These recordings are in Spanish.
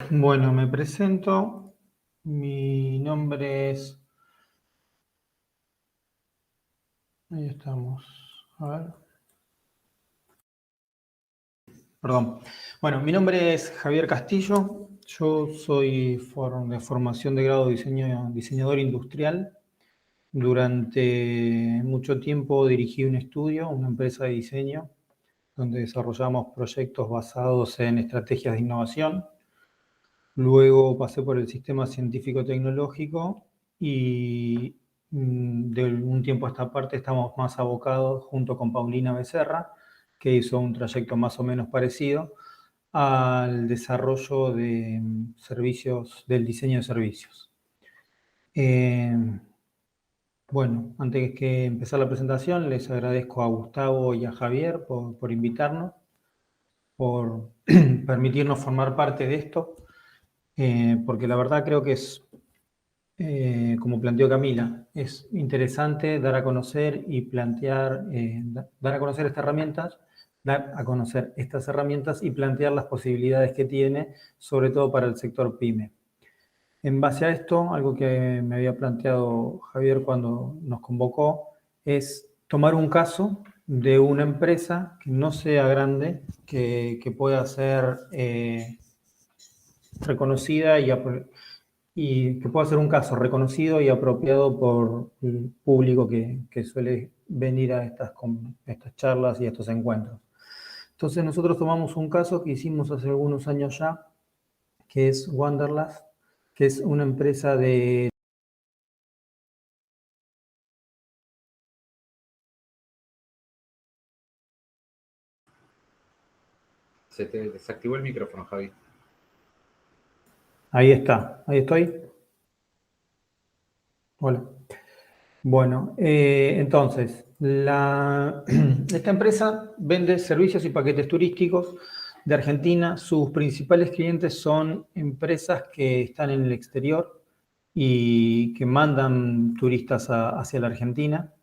Bueno, me presento. Mi nombre es... Ahí estamos. A ver. Perdón. Bueno, mi nombre es Javier Castillo. Yo soy de formación de grado de diseñador industrial. Durante mucho tiempo dirigí un estudio, una empresa de diseño, donde desarrollamos proyectos basados en estrategias de innovación. Luego pasé por el sistema científico-tecnológico y de un tiempo a esta parte estamos más abocados junto con Paulina Becerra, que hizo un trayecto más o menos parecido al desarrollo de servicios, del diseño de servicios. Bueno, antes que empezar la presentación, les agradezco a Gustavo y a Javier por invitarnos, por permitirnos formar parte de esto, porque la verdad creo que es, como planteó Camila, es interesante dar a conocer y plantear, dar a conocer estas herramientas, dar a conocer estas herramientas y plantear las posibilidades que tiene, sobre todo para el sector PYME. En base a esto, algo que me había planteado Javier cuando nos convocó, es tomar un caso de una empresa que no sea grande, que pueda ser reconocida y que pueda ser un caso reconocido y apropiado por el público que suele venir a estas charlas y a estos encuentros. Entonces nosotros tomamos un caso que hicimos hace algunos años ya, que es Wanderlust, que es una empresa de... Se te desactivó el micrófono, Javi. Ahí está, ahí estoy. Hola. Bueno, entonces, esta empresa vende servicios y paquetes turísticos de Argentina. Sus principales clientes son empresas que están en el exterior y que mandan turistas hacia la Argentina.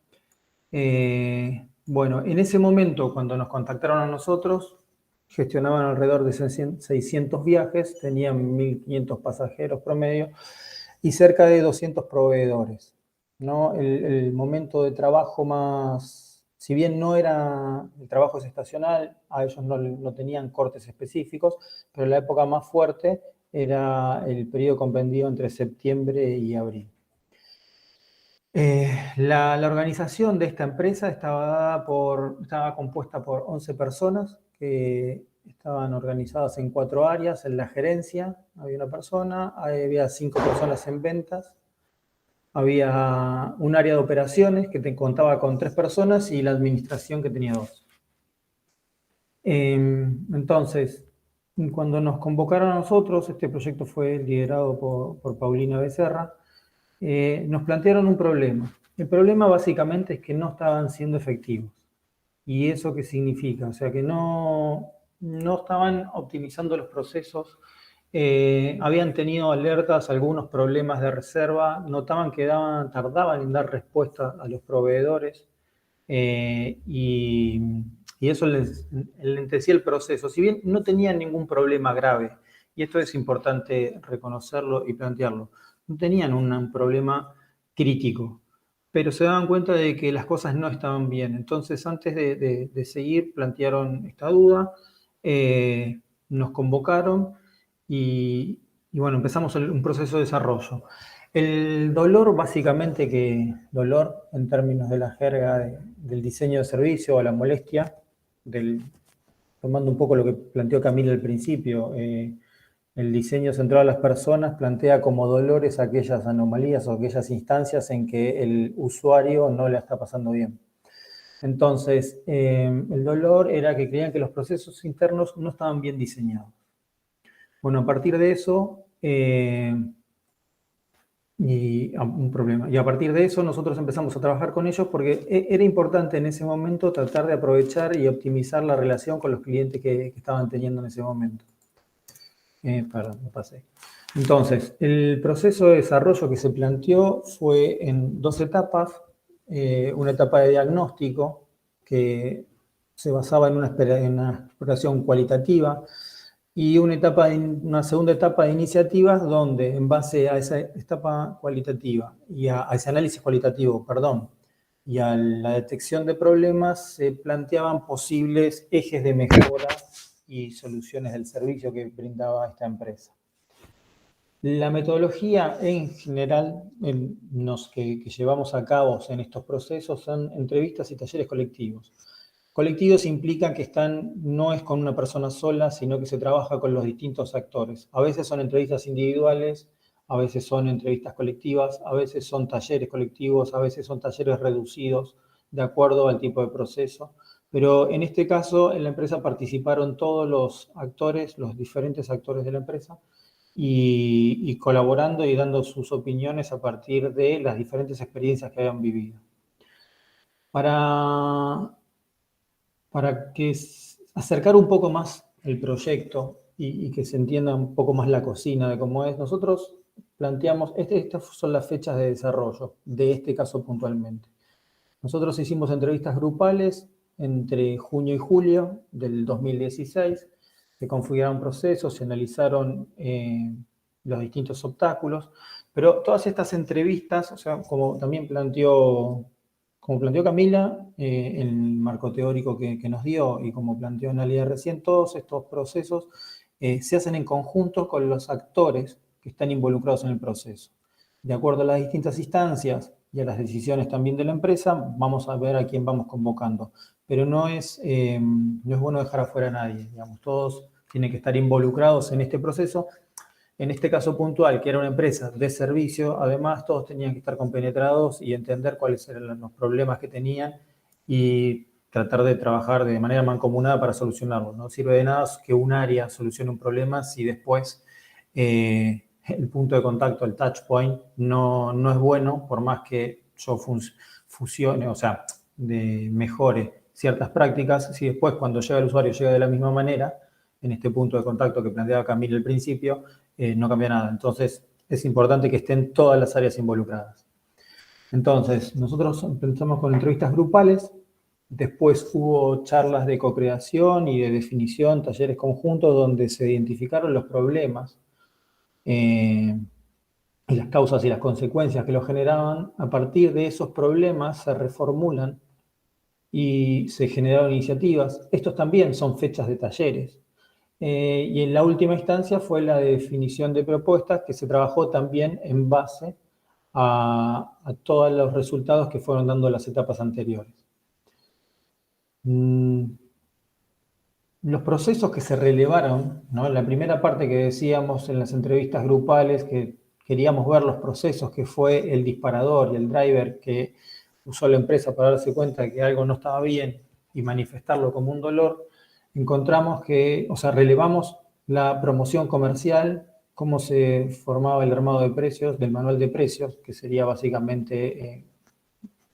Bueno, en ese momento, cuando nos contactaron a nosotros, gestionaban alrededor de 600 viajes, tenían 1.500 pasajeros promedio y cerca de 200 proveedores, ¿no? El momento de trabajo más, si bien no era, el trabajo es estacional, a ellos no tenían cortes específicos, pero la época más fuerte era el periodo comprendido entre septiembre y abril. La organización de esta empresa estaba compuesta por 11 personas que estaban organizadas en 4 áreas. En la gerencia había una persona, había 5 personas en ventas, había un área de operaciones que contaba con 3 personas y la administración que tenía 2. Entonces, cuando nos convocaron a nosotros, este proyecto fue liderado por Paulina Becerra, nos plantearon un problema. El problema básicamente es que no estaban siendo efectivos. ¿Y eso qué significa? O sea, que no estaban optimizando los procesos, habían tenido alertas, algunos problemas de reserva, notaban que tardaban en dar respuesta a los proveedores y eso les lentecía el proceso. Si bien no tenían ningún problema grave, y esto es importante reconocerlo y plantearlo, no tenían un problema crítico, pero se daban cuenta de que las cosas no estaban bien. Entonces, antes de seguir, plantearon esta duda, nos convocaron y bueno, empezamos un proceso de desarrollo. El dolor, básicamente, dolor en términos de la jerga del diseño de servicio o la molestia, tomando un poco lo que planteó Camila al principio, el diseño centrado a las personas plantea como dolores aquellas anomalías o aquellas instancias en que el usuario no la está pasando bien. Entonces, el dolor era que creían que los procesos internos no estaban bien diseñados. Bueno, a partir de eso, un problema. Y a partir de eso nosotros empezamos a trabajar con ellos porque era importante en ese momento tratar de aprovechar y optimizar la relación con los clientes que estaban teniendo en ese momento. Perdón, me pasé. Entonces, el proceso de desarrollo que se planteó fue en 2 etapas. Una etapa de diagnóstico que se basaba en una exploración cualitativa, y una segunda etapa de iniciativas donde, en base a esa etapa cualitativa y a ese análisis cualitativo, perdón, y a la detección de problemas, se planteaban posibles ejes de mejora y soluciones del servicio que brindaba esta empresa. La metodología en general que llevamos a cabo en estos procesos son entrevistas y talleres colectivos. Colectivos implican que no es con una persona sola, sino que se trabaja con los distintos actores. A veces son entrevistas individuales, a veces son entrevistas colectivas, a veces son talleres colectivos, a veces son talleres reducidos, de acuerdo al tipo de proceso. Pero en este caso, en la empresa participaron todos los actores, los diferentes actores de la empresa, y colaborando y dando sus opiniones a partir de las diferentes experiencias que habían vivido. Para acercar un poco más el proyecto y que se entienda un poco más la cocina de cómo es, nosotros planteamos, estas son las fechas de desarrollo de este caso puntualmente. Nosotros hicimos entrevistas grupales entre junio y julio del 2016, se configuraron procesos, se analizaron los distintos obstáculos, pero todas estas entrevistas, o sea, como planteó Camila, el marco teórico que nos dio y como planteó Analia recién, todos estos procesos se hacen en conjunto con los actores que están involucrados en el proceso. De acuerdo a las distintas instancias y a las decisiones también de la empresa, vamos a ver a quién vamos convocando. Pero no es bueno dejar afuera a nadie, digamos, todos tienen que estar involucrados en este proceso. En este caso puntual, que era una empresa de servicio, además todos tenían que estar compenetrados y entender cuáles eran los problemas que tenían y tratar de trabajar de manera mancomunada para solucionarlos. No sirve de nada que un área solucione un problema si después el punto de contacto, el touch point, no es bueno, por más que yo fusione, o sea, mejore ciertas prácticas, si después cuando llega el usuario llega de la misma manera, en este punto de contacto que planteaba Camila al principio, no cambia nada. Entonces, es importante que estén todas las áreas involucradas. Entonces, nosotros empezamos con entrevistas grupales, después hubo charlas de co-creación y de definición, talleres conjuntos donde se identificaron los problemas y las causas y las consecuencias que los generaban. A partir de esos problemas se reformulan y se generaron iniciativas. Estos también son fechas de talleres. Y en la última instancia fue la definición de propuestas que se trabajó también en base a todos los resultados que fueron dando las etapas anteriores. Los procesos que se relevaron, ¿no? La primera parte que decíamos en las entrevistas grupales, que queríamos ver los procesos, que fue el disparador y el driver que usó la empresa para darse cuenta de que algo no estaba bien y manifestarlo como un dolor, encontramos que, o sea, relevamos la promoción comercial, cómo se formaba el armado de precios, del manual de precios, que sería básicamente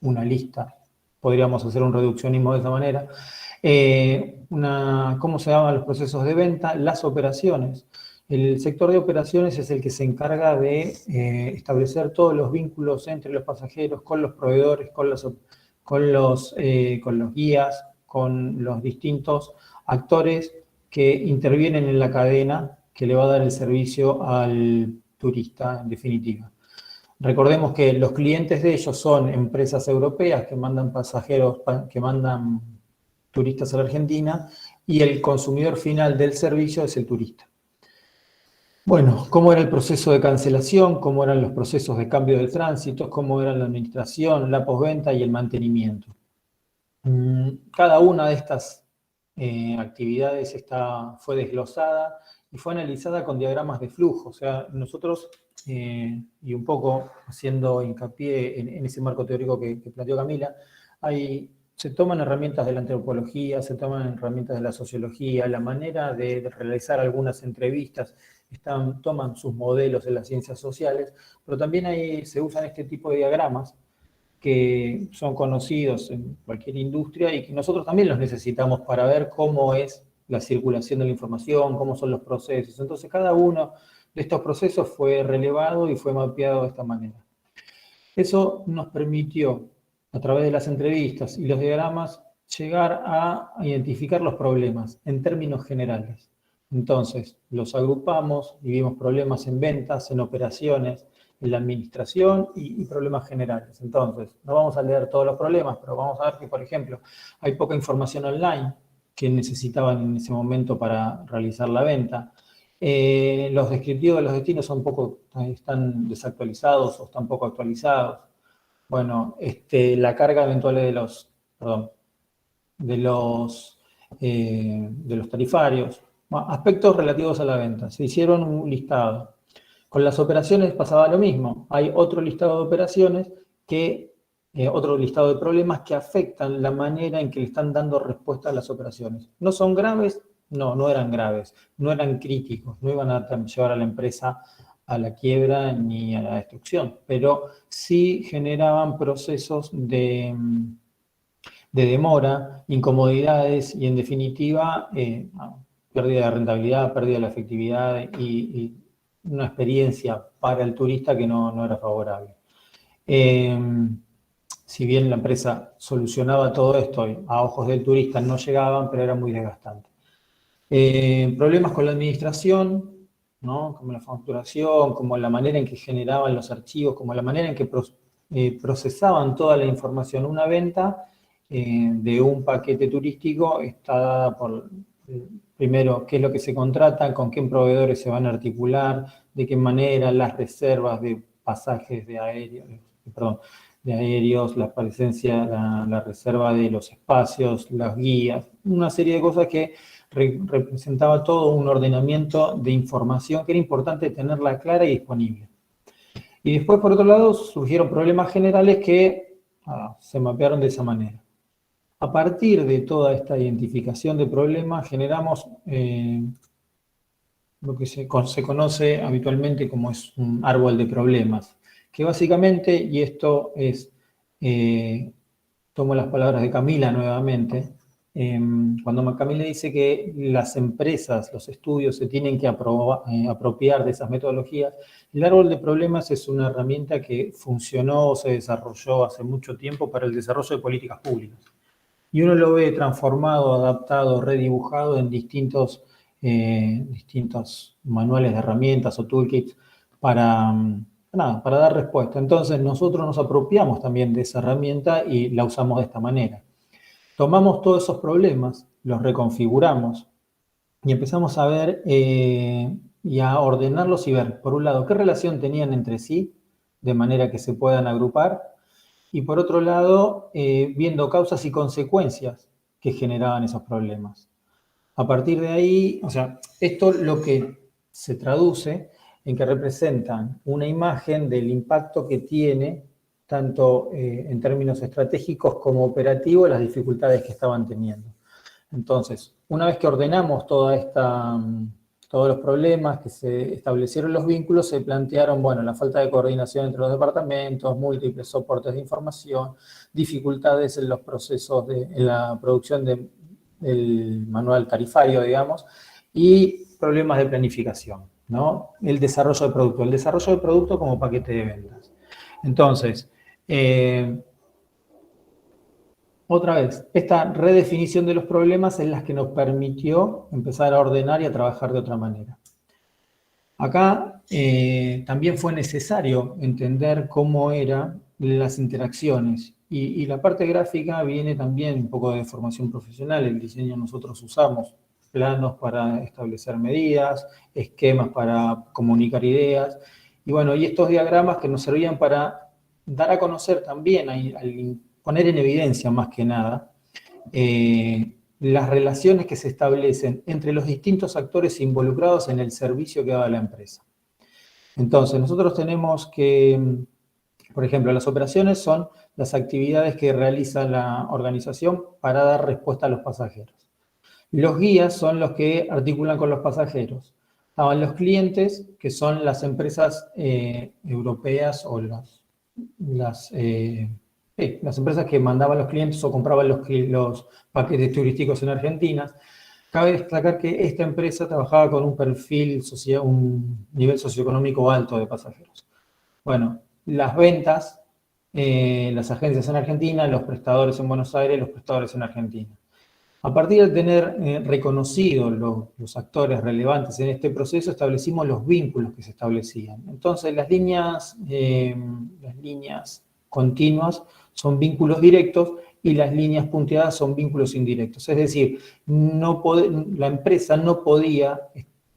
una lista, podríamos hacer un reduccionismo de esa manera, cómo se daban los procesos de venta, las operaciones. El sector de operaciones es el que se encarga de establecer todos los vínculos entre los pasajeros, con los proveedores, con los guías, con los distintos actores que intervienen en la cadena que le va a dar el servicio al turista, en definitiva. Recordemos que los clientes de ellos son empresas europeas que mandan pasajeros, que mandan turistas a la Argentina, y el consumidor final del servicio es el turista. Bueno, ¿cómo era el proceso de cancelación? ¿Cómo eran los procesos de cambio del tránsito? ¿Cómo era la administración, la postventa y el mantenimiento? Cada una de estas actividades fue desglosada y fue analizada con diagramas de flujo. O sea, nosotros, y un poco haciendo hincapié en ese marco teórico que planteó Camila, se toman herramientas de la antropología, se toman herramientas de la sociología, la manera de realizar algunas entrevistas, toman sus modelos de las ciencias sociales, pero también se usan este tipo de diagramas que son conocidos en cualquier industria y que nosotros también los necesitamos para ver cómo es la circulación de la información, cómo son los procesos. Entonces, cada uno de estos procesos fue relevado y fue mapeado de esta manera. Eso nos permitió, a través de las entrevistas y los diagramas, llegar a identificar los problemas en términos generales. Entonces, los agrupamos y vimos problemas en ventas, en operaciones, en la administración y problemas generales. Entonces, no vamos a leer todos los problemas, pero vamos a ver que, por ejemplo, hay poca información online que necesitaban en ese momento para realizar la venta. Los descriptivos de los destinos están desactualizados o están poco actualizados. Bueno, la carga eventual de los tarifarios. Bueno, aspectos relativos a la venta. Se hicieron un listado. Con las operaciones pasaba lo mismo. Hay otro listado de operaciones otro listado de problemas que afectan la manera en que le están dando respuesta a las operaciones. ¿No son graves? No, no eran graves, no eran críticos, no iban a llevar a la empresa a la quiebra ni a la destrucción, pero sí generaban procesos de demora, incomodidades y, en definitiva, pérdida de rentabilidad, pérdida de la efectividad y una experiencia para el turista que no era favorable. Si bien la empresa solucionaba todo esto y a ojos del turista no llegaban, pero era muy desgastante. Problemas con la administración, ¿no? Como la facturación, como la manera en que generaban los archivos, como la manera en que procesaban toda la información. Una venta de un paquete turístico está dada por, primero, qué es lo que se contrata, con qué proveedores se van a articular, de qué manera, las reservas de pasajes de aéreos, la presencia, la reserva de los espacios, las guías, una serie de cosas que representaba todo un ordenamiento de información que era importante tenerla clara y disponible. Y después, por otro lado, surgieron problemas generales que se mapearon de esa manera. A partir de toda esta identificación de problemas, generamos lo que se conoce habitualmente como es un árbol de problemas, que básicamente, y esto es, tomo las palabras de Camila nuevamente, cuando Camila dice que las empresas, los estudios se tienen que apropiar de esas metodologías, el árbol de problemas es una herramienta que funcionó o se desarrolló hace mucho tiempo para el desarrollo de políticas públicas. Y uno lo ve transformado, adaptado, redibujado en distintos manuales de herramientas o toolkits para dar respuesta. Entonces nosotros nos apropiamos también de esa herramienta y la usamos de esta manera. Tomamos todos esos problemas, los reconfiguramos y empezamos a ver y a ordenarlos y ver, por un lado, qué relación tenían entre sí, de manera que se puedan agrupar, y por otro lado, viendo causas y consecuencias que generaban esos problemas. A partir de ahí, o sea, esto lo que se traduce en que representan una imagen del impacto que tiene, tanto en términos estratégicos como operativos, las dificultades que estaban teniendo. Entonces, una vez que ordenamos todos los problemas, que se establecieron los vínculos, se plantearon, bueno, la falta de coordinación entre los departamentos, múltiples soportes de información, dificultades en los procesos en la producción del manual tarifario, digamos, y problemas de planificación, ¿no? El desarrollo de producto como paquete de ventas. Entonces, otra vez, esta redefinición de los problemas es la que nos permitió empezar a ordenar y a trabajar de otra manera. Acá también fue necesario entender cómo eran las interacciones y la parte gráfica viene también un poco de formación profesional. El diseño nosotros usamos planos para establecer medidas, esquemas para comunicar ideas y bueno, y estos diagramas que nos servían para dar a conocer también, poner en evidencia más que nada, las relaciones que se establecen entre los distintos actores involucrados en el servicio que daba la empresa. Entonces, nosotros tenemos que, por ejemplo, las operaciones son las actividades que realiza la organización para dar respuesta a los pasajeros. Los guías son los que articulan con los pasajeros. Estaban los clientes, que son las empresas europeas o las empresas que mandaban los clientes o compraban los paquetes turísticos en Argentina. Cabe destacar que esta empresa trabajaba con un perfil social, un nivel socioeconómico alto de pasajeros. Bueno, las ventas, las agencias en Argentina, los prestadores en Buenos Aires, los prestadores en Argentina. A partir de tener reconocidos los actores relevantes en este proceso, establecimos los vínculos que se establecían. Entonces, las líneas continuas son vínculos directos y las líneas punteadas son vínculos indirectos. Es decir, la empresa no podía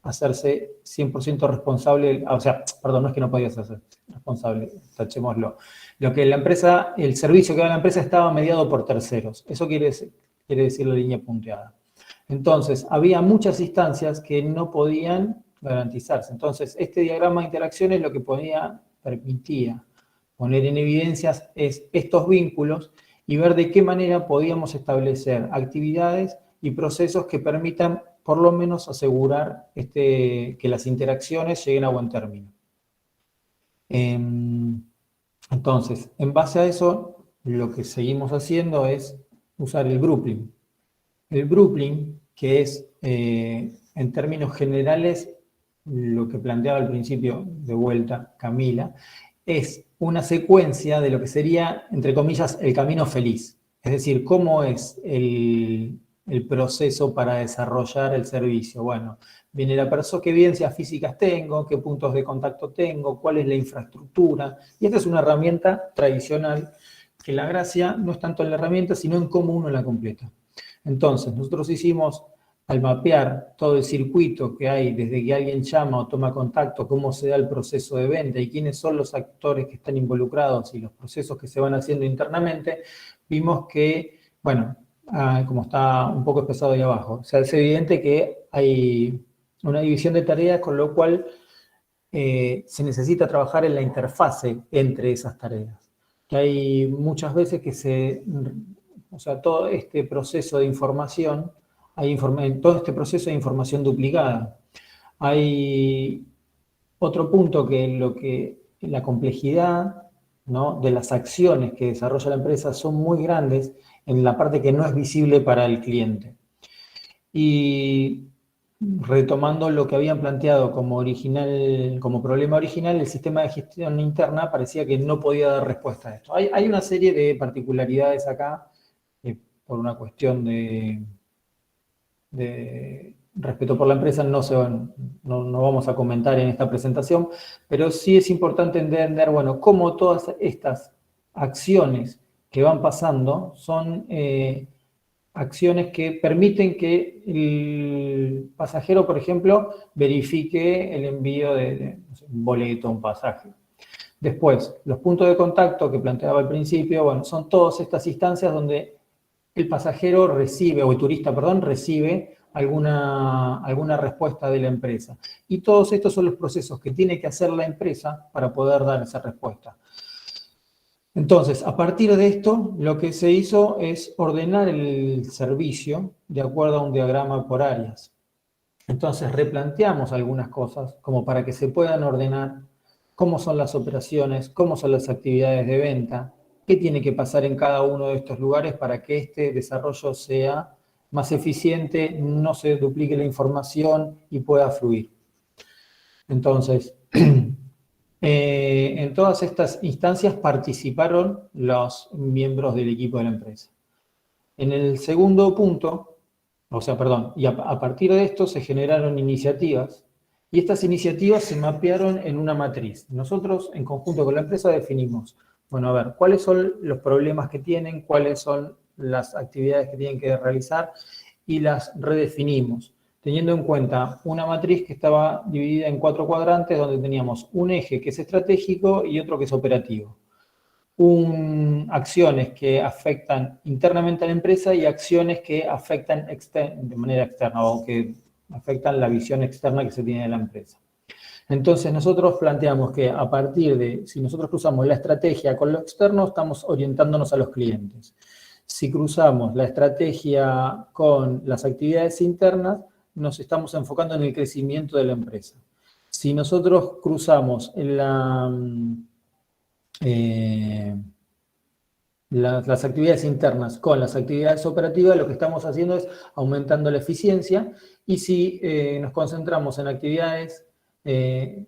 hacerse 100% responsable, o sea, perdón, no es que no podía hacerse responsable, tachémoslo. Lo que el servicio que daba la empresa estaba mediado por terceros. Eso quiere decir la línea punteada. Entonces, había muchas instancias que no podían garantizarse. Entonces, este diagrama de interacciones lo que permitía poner en evidencias estos vínculos y ver de qué manera podíamos establecer actividades y procesos que permitan por lo menos asegurar que las interacciones lleguen a buen término. Entonces, en base a eso, lo que seguimos haciendo es usar el Brooklyn. El Brooklyn, que es, en términos generales, lo que planteaba al principio de vuelta Camila, es una secuencia de lo que sería, entre comillas, el camino feliz. Es decir, cómo es el proceso para desarrollar el servicio. Bueno, viene la persona, qué evidencias físicas tengo, qué puntos de contacto tengo, cuál es la infraestructura. Y esta es una herramienta tradicional que la gracia no es tanto en la herramienta, sino en cómo uno la completa. Entonces, nosotros hicimos, al mapear todo el circuito que hay desde que alguien llama o toma contacto, cómo se da el proceso de venta y quiénes son los actores que están involucrados y los procesos que se van haciendo internamente, vimos que, bueno, como está un poco expresado ahí abajo, o sea, es evidente que hay una división de tareas, con lo cual se necesita trabajar en la interfase entre esas tareas. Que hay muchas veces que o sea, todo este proceso de información, en todo este proceso de información duplicada. Hay otro punto que la complejidad, ¿no?, de las acciones que desarrolla la empresa son muy grandes en la parte que no es visible para el cliente. Y retomando lo que habían planteado como problema original, el sistema de gestión interna parecía que no podía dar respuesta a esto. Hay una serie de particularidades acá, por una cuestión de respeto por la empresa, no vamos a comentar en esta presentación, pero sí es importante entender, bueno, cómo todas estas acciones que van pasando son acciones que permiten que el pasajero, por ejemplo, verifique el envío de un boleto, un pasaje. Después, los puntos de contacto que planteaba al principio, bueno, son todas estas instancias donde el pasajero recibe, o el turista, perdón, recibe alguna respuesta de la empresa. Y todos estos son los procesos que tiene que hacer la empresa para poder dar esa respuesta. Entonces, a partir de esto, lo que se hizo es ordenar el servicio de acuerdo a un diagrama por áreas. Entonces, replanteamos algunas cosas como para que se puedan ordenar cómo son las operaciones, cómo son las actividades de venta, qué tiene que pasar en cada uno de estos lugares para que este desarrollo sea más eficiente, no se duplique la información y pueda fluir. Entonces, en todas estas instancias participaron los miembros del equipo de la empresa. En el segundo punto, y a partir de esto se generaron iniciativas, y estas iniciativas se mapearon en una matriz. Nosotros, en conjunto con la empresa, definimos, bueno, a ver, cuáles son los problemas que tienen, cuáles son las actividades que tienen que realizar, y las redefinimos, teniendo en cuenta una matriz que estaba dividida en 4 cuadrantes, donde teníamos un eje que es estratégico y otro que es operativo. Acciones que afectan internamente a la empresa y acciones que afectan de manera externa o que afectan la visión externa que se tiene de la empresa. Entonces nosotros planteamos que a partir de, si nosotros cruzamos la estrategia con lo externo, estamos orientándonos a los clientes. Si cruzamos la estrategia con las actividades internas, nos estamos enfocando en el crecimiento de la empresa. Si nosotros cruzamos las actividades internas con las actividades operativas, lo que estamos haciendo es aumentando la eficiencia, y si nos concentramos en actividades que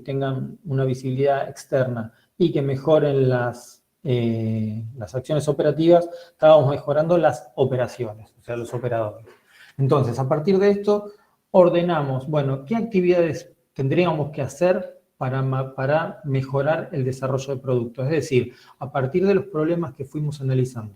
tengan una visibilidad externa y que mejoren las las acciones operativas, estábamos mejorando las operaciones, o sea, los operadores. Entonces, a partir de esto, ordenamos, bueno, ¿qué actividades tendríamos que hacer para mejorar el desarrollo de productos? Es decir, a partir de los problemas que fuimos analizando,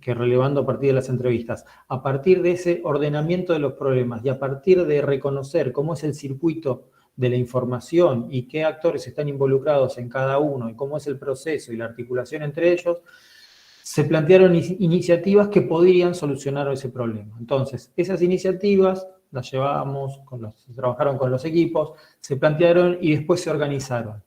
que relevando a partir de las entrevistas, a partir de ese ordenamiento de los problemas y a partir de reconocer cómo es el circuito de la información y qué actores están involucrados en cada uno y cómo es el proceso y la articulación entre ellos, se plantearon iniciativas que podrían solucionar ese problema. Entonces, esas iniciativas las llevábamos, se trabajaron con los equipos, se plantearon y después se organizaron.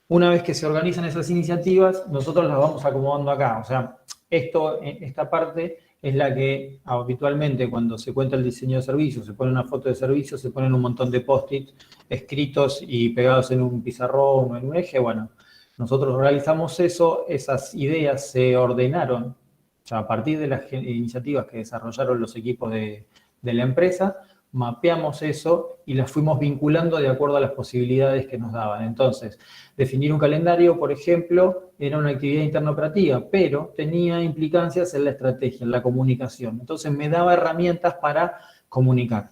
Una vez que se organizan esas iniciativas, nosotros las vamos acomodando acá. O sea, esta parte es la que habitualmente cuando se cuenta el diseño de servicios, se pone una foto de servicio, se ponen un montón de post-it escritos y pegados en un pizarrón o en un eje. Bueno, nosotros realizamos eso, esas ideas se ordenaron, o sea, a partir de las iniciativas que desarrollaron los equipos de la empresa, mapeamos eso y las fuimos vinculando de acuerdo a las posibilidades que nos daban. Entonces, definir un calendario, por ejemplo, era una actividad interna operativa, pero tenía implicancias en la estrategia, en la comunicación. Entonces, me daba herramientas para comunicar.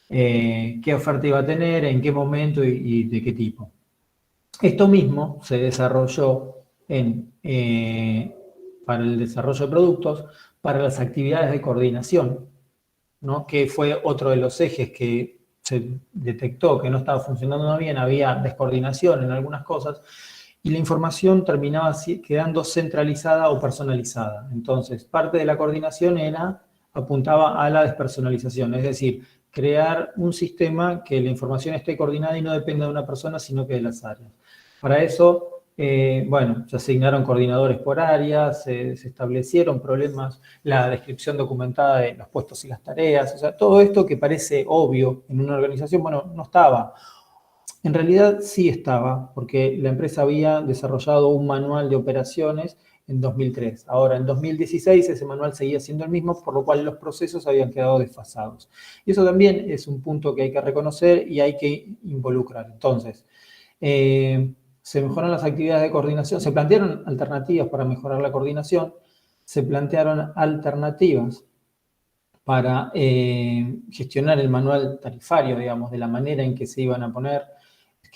Qué oferta iba a tener, en qué momento y de qué tipo. Esto mismo se desarrolló para el desarrollo de productos, para las actividades de coordinación, ¿no? Que fue otro de los ejes que se detectó que no estaba funcionando bien, había descoordinación en algunas cosas, y la información terminaba quedando centralizada o personalizada. Entonces, parte de la coordinación apuntaba a la despersonalización, es decir, crear un sistema que la información esté coordinada y no dependa de una persona, sino que de las áreas. Para eso, bueno, se asignaron coordinadores por áreas, se establecieron problemas, la descripción documentada de los puestos y las tareas, o sea, todo esto que parece obvio en una organización, bueno, no estaba. En realidad sí estaba, porque la empresa había desarrollado un manual de operaciones en 2003. Ahora, en 2016 ese manual seguía siendo el mismo, por lo cual los procesos habían quedado desfasados. Y eso también es un punto que hay que reconocer y hay que involucrar. Entonces, se mejoran las actividades de coordinación, se plantearon alternativas para mejorar la coordinación, se plantearon alternativas para gestionar el manual tarifario, digamos, de la manera en que se iban a poner,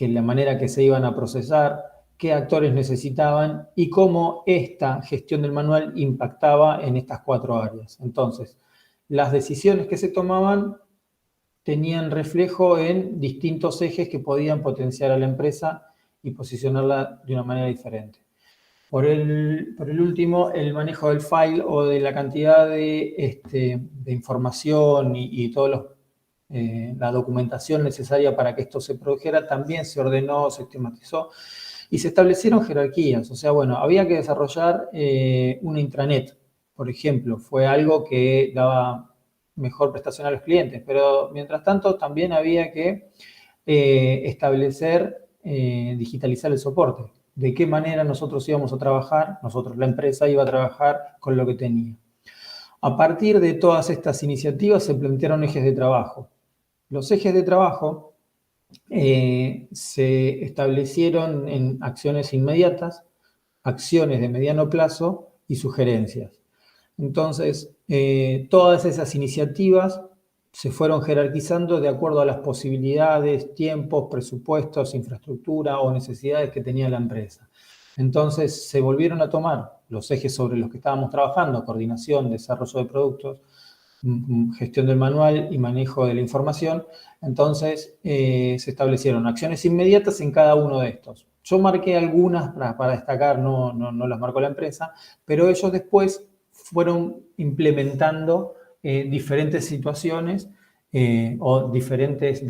la manera que se iban a procesar, qué actores necesitaban y cómo esta gestión del manual impactaba en estas 4 áreas. Entonces, las decisiones que se tomaban tenían reflejo en distintos ejes que podían potenciar a la empresa y posicionarla de una manera diferente. Por el último, el manejo del file o de la cantidad de información y toda la documentación necesaria para que esto se produjera también se ordenó, se sistematizó y se establecieron jerarquías. O sea, bueno, había que desarrollar una intranet, por ejemplo. Fue algo que daba mejor prestación a los clientes, pero mientras tanto también había que digitalizar el soporte. De qué manera nosotros íbamos a trabajar, la empresa iba a trabajar con lo que tenía. A partir de todas estas iniciativas se plantearon ejes de trabajo. Los ejes de trabajo se establecieron en acciones inmediatas, acciones de mediano plazo y sugerencias. Entonces, todas esas iniciativas se fueron jerarquizando de acuerdo a las posibilidades, tiempos, presupuestos, infraestructura o necesidades que tenía la empresa. Entonces, se volvieron a tomar los ejes sobre los que estábamos trabajando, coordinación, desarrollo de productos, gestión del manual y manejo de la información. Entonces, se establecieron acciones inmediatas en cada uno de estos. Yo marqué algunas para destacar, no las marcó la empresa, pero ellos después fueron implementando diferentes situaciones o diferentes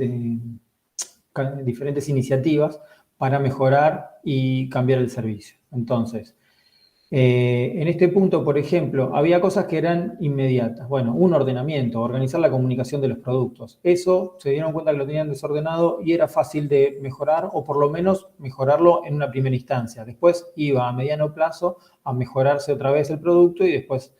iniciativas para mejorar y cambiar el servicio. Entonces, en este punto, por ejemplo, había cosas que eran inmediatas. Bueno, un ordenamiento, organizar la comunicación de los productos. Eso se dieron cuenta que lo tenían desordenado y era fácil de mejorar o por lo menos mejorarlo en una primera instancia. Después iba a mediano plazo a mejorarse otra vez el producto y después,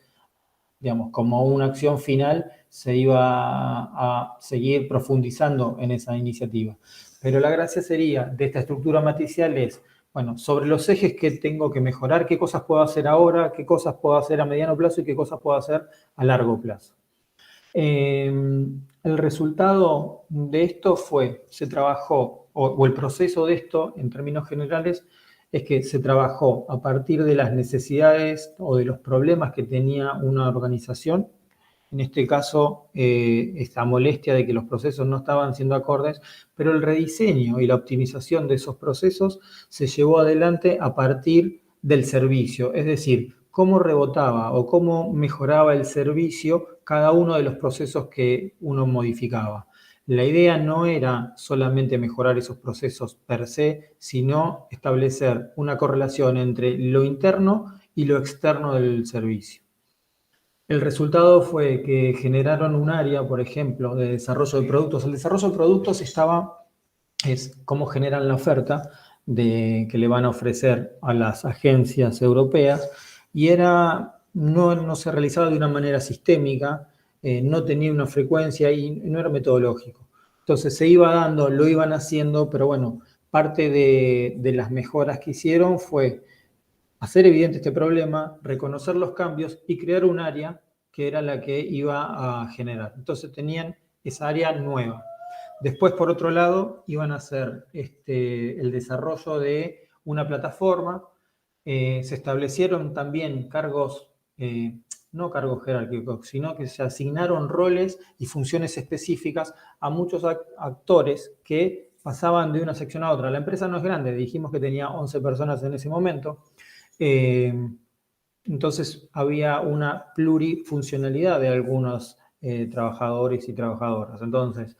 digamos, como una acción final, se iba a seguir profundizando en esa iniciativa. Pero la gracia sería de esta estructura matricial es bueno, sobre los ejes que tengo que mejorar, qué cosas puedo hacer ahora, qué cosas puedo hacer a mediano plazo y qué cosas puedo hacer a largo plazo. El resultado de esto se trabajó, o el proceso de esto, en términos generales, es que se trabajó a partir de las necesidades o de los problemas que tenía una organización. En este caso, esta molestia de que los procesos no estaban siendo acordes, pero el rediseño y la optimización de esos procesos se llevó adelante a partir del servicio, es decir, cómo rebotaba o cómo mejoraba el servicio cada uno de los procesos que uno modificaba. La idea no era solamente mejorar esos procesos per se, sino establecer una correlación entre lo interno y lo externo del servicio. El resultado fue que generaron un área, por ejemplo, de desarrollo de productos. El desarrollo de productos es cómo generan la oferta que le van a ofrecer a las agencias europeas, y no se realizaba de una manera sistémica, no tenía una frecuencia y no era metodológico. Entonces se iba dando, lo iban haciendo, pero bueno, parte de las mejoras que hicieron fue hacer evidente este problema, reconocer los cambios y crear un área que era la que iba a generar. Entonces tenían esa área nueva. Después, por otro lado, iban a hacer el desarrollo de una plataforma. Se establecieron también cargos, no cargos jerárquicos, sino que se asignaron roles y funciones específicas a muchos actores que pasaban de una sección a otra. La empresa no es grande, dijimos que tenía 11 personas en ese momento. Entonces había una plurifuncionalidad de algunos trabajadores y trabajadoras. Entonces,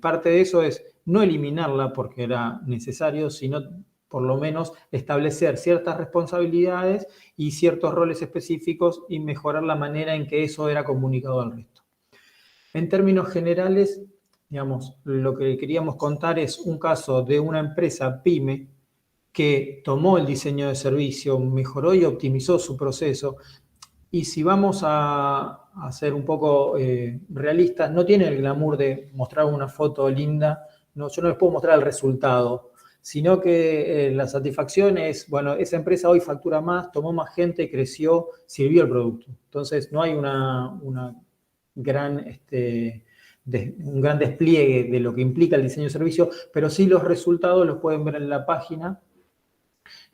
parte de eso es no eliminarla porque era necesario, sino por lo menos establecer ciertas responsabilidades y ciertos roles específicos y mejorar la manera en que eso era comunicado al resto. En términos generales, digamos, lo que queríamos contar es un caso de una empresa pyme que tomó el diseño de servicio, mejoró y optimizó su proceso. Y si vamos a ser un poco realistas, no tiene el glamour de mostrar una foto linda, no, yo no les puedo mostrar el resultado, sino que la satisfacción es, bueno, esa empresa hoy factura más, tomó más gente, creció, sirvió el producto. Entonces no hay un gran despliegue de lo que implica el diseño de servicio, pero sí los resultados los pueden ver en la página,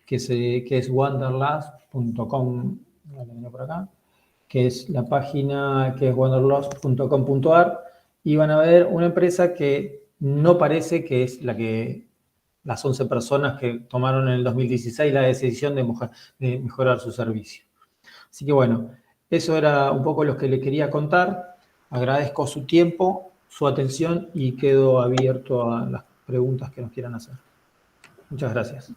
que es wanderlust.com, por acá, que es la página que es wanderlust.com.ar, y van a ver una empresa que no parece que es las 11 personas que tomaron en el 2016 la decisión de mejorar su servicio. Así que bueno, eso era un poco lo que le quería contar. Agradezco su tiempo, su atención y quedo abierto a las preguntas que nos quieran hacer. Muchas gracias.